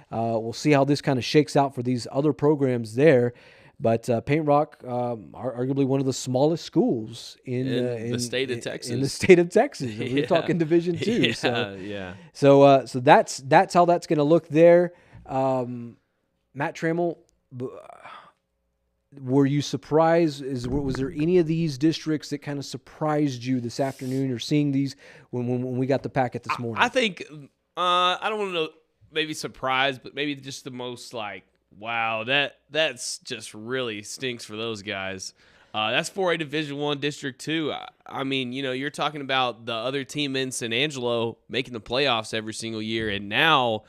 We'll see how this kind of shakes out for these other programs there. But Paint Rock, arguably one of the smallest schools in the state of Texas. In the state of Texas, we're talking Division 2. So that's how that's going to look there. Matt Trammell, were you surprised? Was there any of these districts that kind of surprised you this afternoon, or seeing these when we got the packet this morning? I think I don't want to know, maybe surprised, but maybe just the most like, wow, that's just really stinks for those guys. That's 4A Division 1 District 2. I mean, you're talking about the other team in San Angelo making the playoffs every single year, and now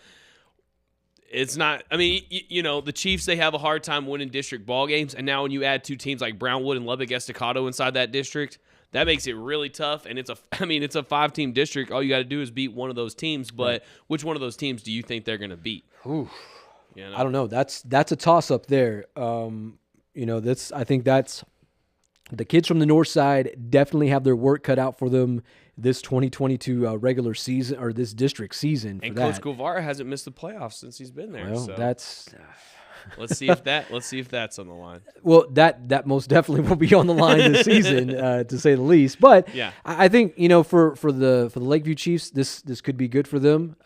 it's not. I mean, the Chiefs, they have a hard time winning district ball games, and now when you add 2 teams like Brownwood and Lubbock Estacado inside that district, that makes it really tough. And it's a 5-team district. All you got to do is beat one of those teams. But which one of those teams do you think they're going to beat? Oof. I don't know. That's a toss up there. I think that's the kids from the north side definitely have their work cut out for them this 2022 regular season, or this district season. And Coach Guevara hasn't missed the playoffs since he's been there. Well, so. Let's see if that's on the line. Well, that most definitely will be on the line this season, to say the least. But Yeah. I think for the Lakeview Chiefs, this could be good for them.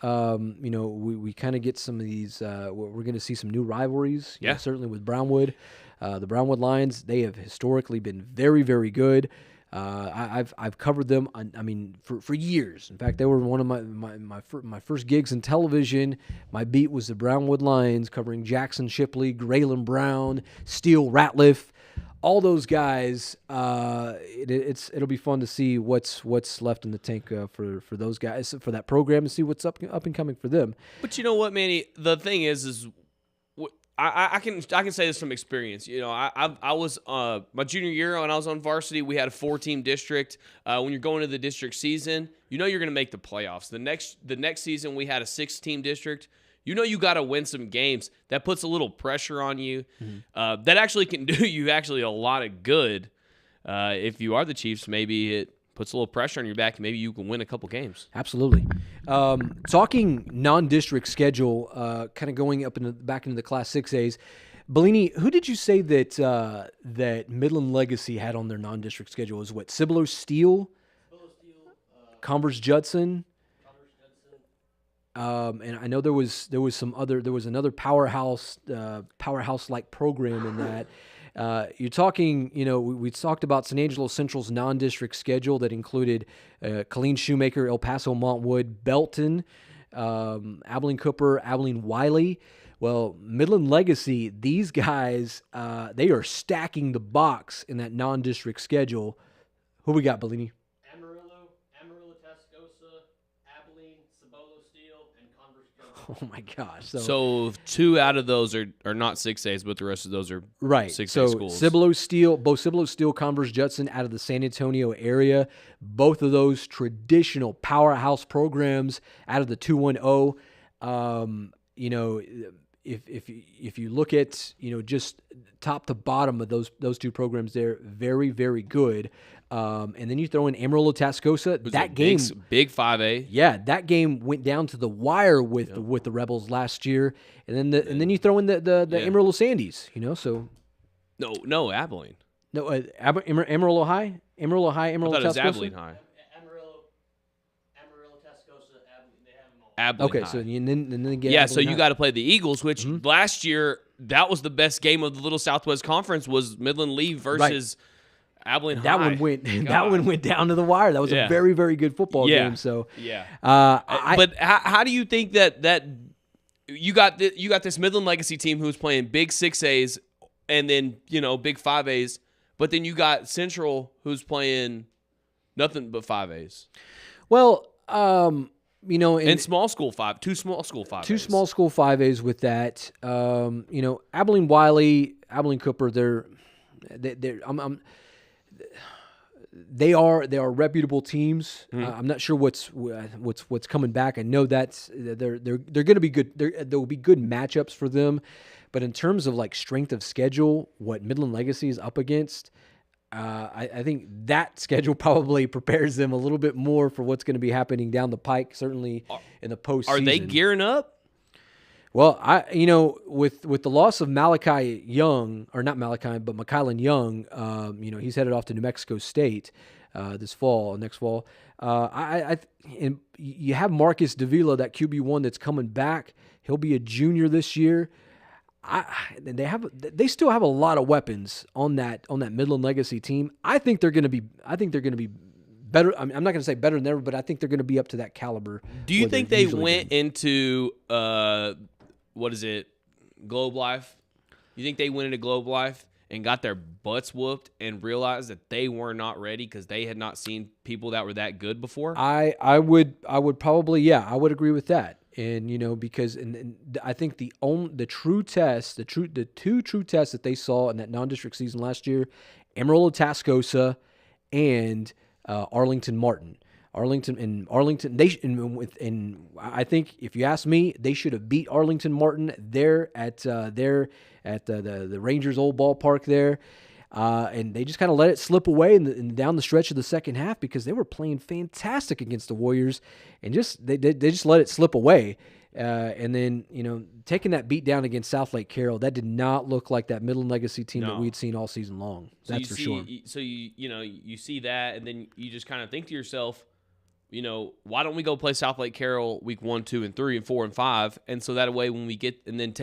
We kind of get some of these. We're going to see some new rivalries. Yeah. Certainly with Brownwood, the Brownwood Lions. They have historically been very, very good. I've covered them. For years. In fact, they were one of my first gigs in television. My beat was the Brownwood Lions, covering Jackson Shipley, Graylin Brown, Steele Ratliff, all those guys. It'll be fun to see what's left in the tank for those guys, for that program, and see what's up and coming for them. But you know what, Manny? The thing is I can say this from experience. I was my junior year when I was on varsity. We had a 4-team district. When you're going to the district season, you're going to make the playoffs. The next season we had a 6-team district. You got to win some games. That puts a little pressure on you. Mm-hmm. That actually can do you a lot of good. If you are the Chiefs, maybe it puts a little pressure on your back. Maybe you can win a couple games. Absolutely. Talking non-district schedule, kind of going back into the Class 6As. Bellini, who did you say that Midland Legacy had on their non-district schedule? Was what, Cibolo Steel, Converse Judson, and I know there was another powerhouse like program in that. You're talking, we talked about San Angelo Central's non-district schedule that included Colleen Shoemaker, El Paso Montwood, Belton, Abilene Cooper, Abilene Wiley. Well, Midland Legacy, these guys, they are stacking the box in that non-district schedule. Who we got, Bellini? Amarillo, Tascosa, Abilene, Cibolo Steel, and Converse Judson. Oh my gosh! So 2 out of those are not 6As, but the rest of those are right. 6A schools. Cibolo Steel, Converse Judson out of the San Antonio area. Both of those traditional powerhouse programs out of the 210. If you look at just top to bottom of those 2 programs, they're very, very good. And then you throw in Amarillo Tascosa. That game, big 5A. Yeah, that game went down to the wire with the Rebels last year. And then you throw in the Amarillo Sandies. So no Abilene. No, Amarillo High, Amarillo I thought it was Tascosa. Abilene High. Amarillo, Tascosa, Abilene. They have them all. Abilene Okay, High. so and then get Yeah, Abilene so you High. got to play the Eagles, which last year that was the best game of the Little Southwest Conference was Midland Lee versus Abilene High. That one went down to the wire. That was a very, very good football game. So yeah. but how do you think that you got this Midland Legacy team who's playing big 6As and then big 5As, but then you got Central who's playing nothing but 5As. well, in small school 5, 2 small school 5As. 2 small school 5As with that. Abilene Wiley, Abilene Cooper, they are reputable teams. I'm not sure what's coming back. I know that's they're going to be good. There will be good matchups for them, but in terms of like strength of schedule, what Midland Legacy is up against, I think that schedule probably prepares them a little bit more for what's going to be happening down the pike. Certainly in the postseason. Are they gearing up? Well, with the loss of Malachi Young, or not Malachi, but McKylan Young, he's headed off to New Mexico State next fall. And you have Marcus Davila, that QB1 that's coming back. He'll be a junior this year. They still have a lot of weapons on that Midland Legacy team. I think they're going to be better. I'm not going to say better than ever, but I think they're going to be up to that caliber. Do you think they went into Globe Life? You think they went into Globe Life and got their butts whooped and realized that they were not ready because they had not seen people that were that good before? I would probably, I would agree with that. And because I think the two true tests that they saw in that non-district season last year, Amarillo Tascosa and Arlington Martin. Arlington, I think if you ask me, they should have beat Arlington Martin there at the Rangers' old ballpark there, and they just kind of let it slip away in down the stretch of the second half because they were playing fantastic against the Warriors, and they just let it slip away. And then, taking that beat down against South Lake Carroll, that did not look like that Midland Legacy team that we'd seen all season long. So that's for sure. So you see that, and then you just kind of think to yourself, why don't we go play South Lake Carroll week 1, 2, and 3, and 4, and 5, and so that way when we get and then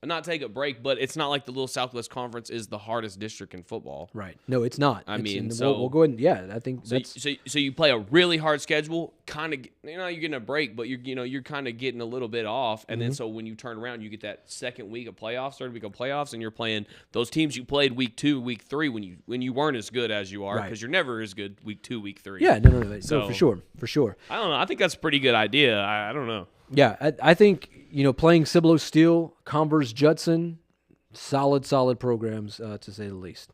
not take a break, but it's not like the Little Southwest Conference is the hardest district in football. Right. No, it's not. We'll go ahead and, I think that's... So you play a really hard schedule, kind of, you're getting a break, but you're kind of getting a little bit off, and then so when you turn around, you get that second week of playoffs, third week of playoffs, and you're playing those teams you played week 2, week 3 when you weren't as good as you are, because you're never as good week 2, week 3. Yeah, no, for sure. I don't know. I think that's a pretty good idea. I don't know. Yeah, I think, playing Cibolo Steel, Converse Judson, solid programs, to say the least.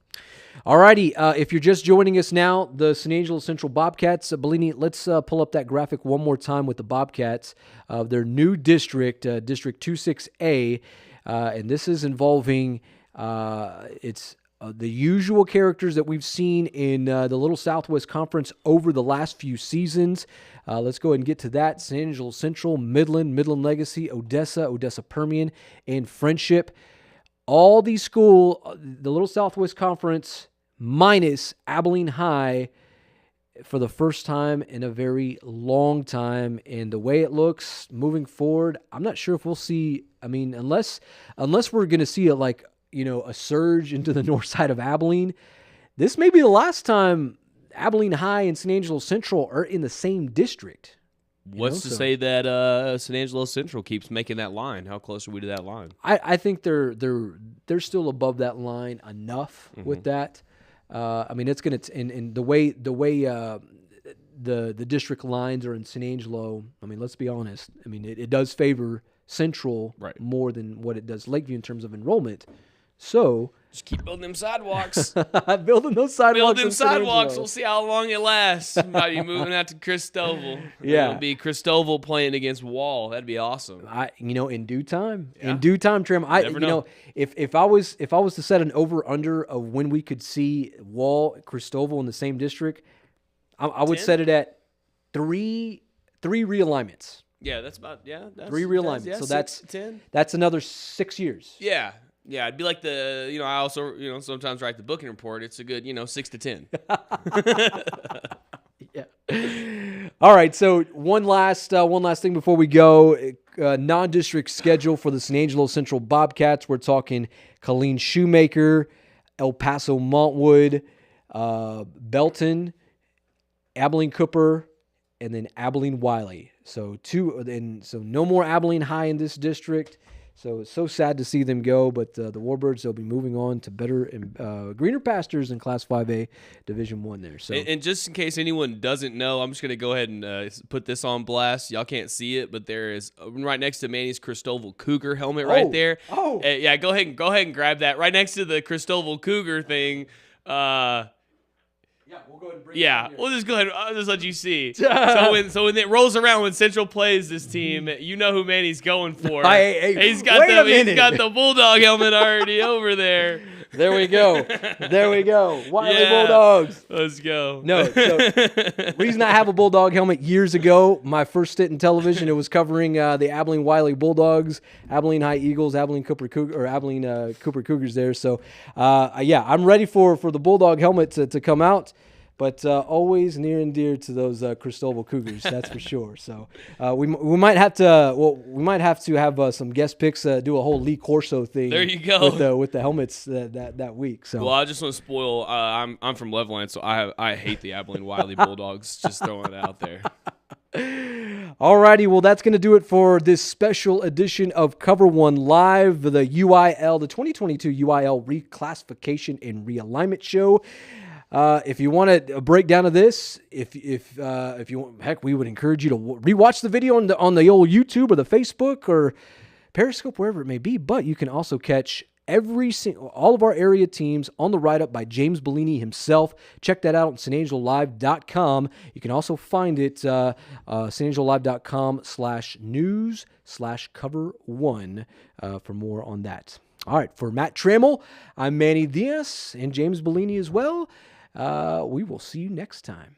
All righty, if you're just joining us now, the San Angelo Central Bobcats, Bellini, let's pull up that graphic one more time with the Bobcats of their new district, District 26A, and this is involving, it's the usual characters that we've seen in the Little Southwest Conference over the last few seasons. Let's go ahead and get to that. San Angelo Central, Midland Legacy, Odessa Permian, and Friendship. All these schools, the Little Southwest Conference minus Abilene High for the first time in a very long time. And the way it looks moving forward, I'm not sure if we'll see, unless we're going to see a surge into the north side of Abilene, this may be the last time Abilene High and San Angelo Central are in the same district. What's to say that San Angelo Central keeps making that line? How close are we to that line? I think they're still above that line enough with that. It's going to and the way the district lines are in San Angelo. Let's be honest. It does favor Central more than what it does Lakeview in terms of enrollment. So just keep building them sidewalks. Building those sidewalks. Build them sidewalks. We'll see how long it lasts. Might be moving out to Christoval. Yeah, it'll be Christoval playing against Wall. That'd be awesome. In due time. Yeah. In due time, Trim. If I was to set an over under of when we could see Wall, Christoval in the same district, I would set it at three realignments. Yeah, that's about 3 realignments. So that's 10. That's another 6 years. Yeah. Yeah, it'd be like I also, sometimes write the booking report. It's a good, 6 to 10. Yeah. All right. So one last thing before we go. Non-district schedule for the San Angelo Central Bobcats. We're talking Colleen Shoemaker, El Paso Montwood, Belton, Abilene Cooper, and then Abilene Wiley. So no more Abilene High in this district. So it's so sad to see them go, but the Warbirds, they'll be moving on to better and greener pastures in Class 5A Division 1 there. So, and just in case anyone doesn't know, I'm just going to go ahead and put this on blast. Y'all can't see it, but there is right next to Manny's Christoval Cougar helmet right there. Oh, yeah, go ahead and grab that right next to the Christoval Cougar thing. Yeah, we'll go ahead and bring we'll just go ahead. I'll just let you see. so when it rolls around, when Central plays this team, you know who Manny's going for. He's got the Bulldog helmet already over there. There we go. Wiley Bulldogs. Let's go. No, so reason I have a Bulldog helmet years ago, my first stint in television, it was covering the Abilene Wiley Bulldogs, Abilene High Eagles, Abilene Cooper Cougars there. So, I'm ready for the Bulldog helmet to come out. But always near and dear to those Christoval Cougars, that's for sure. So we might have to have some guest picks, do a whole Lee Corso thing. There you go with the helmets that week. So I just want to spoil. I'm from Loveland, so I hate the Abilene Wiley Bulldogs. Just throwing it out there. Alrighty, well that's going to do it for this special edition of Cover One Live, the 2022 UIL Reclassification and Realignment Show. If you want a breakdown of this, if you want, heck, we would encourage you to rewatch the video on the old YouTube or the Facebook or Periscope, wherever it may be. But you can also catch all of our area teams on the write-up by James Bellini himself. Check that out on sanangelolive.com. You can also find it sanangelolive.com/news/cover1 for more on that. All right, for Matt Trammell, I'm Manny Diaz and James Bellini as well. We will see you next time.